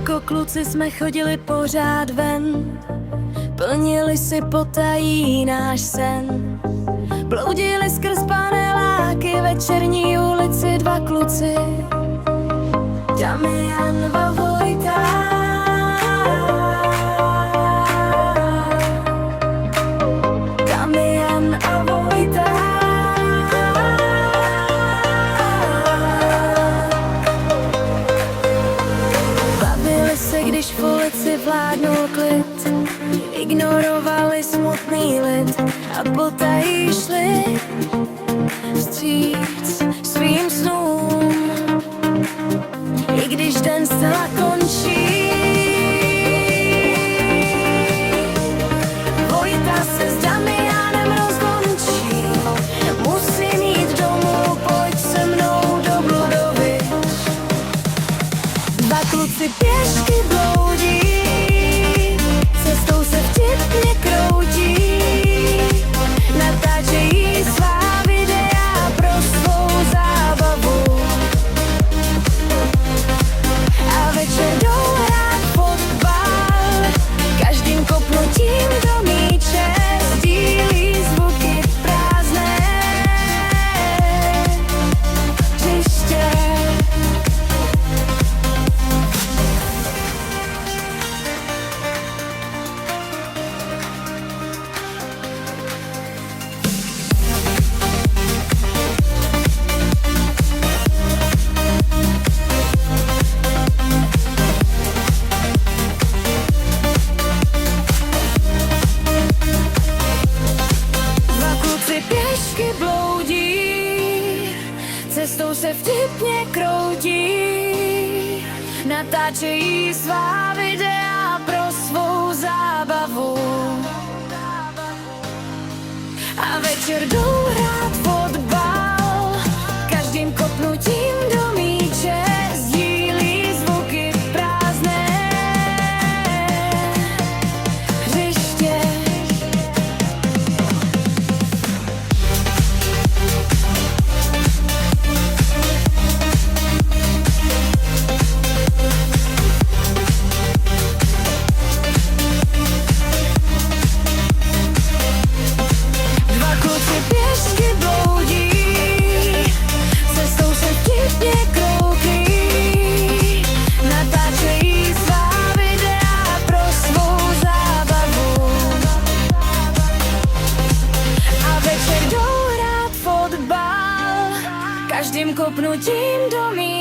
Jako kluci jsme chodili pořád ven, plnili si potají náš sen. Bloudili skrz paneláky, večerní ulici dva kluci, Damian a Vojta. Damian a Vojta. Bavili se, když v ulici vládnul klid, ignorovali smutný lid a potají šli vstříc svým snům. I když den zcela končí, Vojta se s Damianem rozgončí. Musím jít domů, pojď se mnou do Bludovic. Dva kluci pěšky bloudí, cestou se vtipně kroutí, natáčejí svá videa pro svou zábavu. A večer jdou hrát fotbal, každým kopnutím do míče sdílí zvuky prázdné hřiště. Pěšky bloudí, cestou se vtipně kroutí, natáčejí svá videa pro svou zábavu. A večer jdou hrát fotbal, každým kopnutím do míče sdílí zvuky prázdné hřiště. Pěšky bloudí, cestou se vtipně kroutí, natáčejí svá videa pro svou zábavu. A večer jdou hrát fotbal, každým kopnutím do míče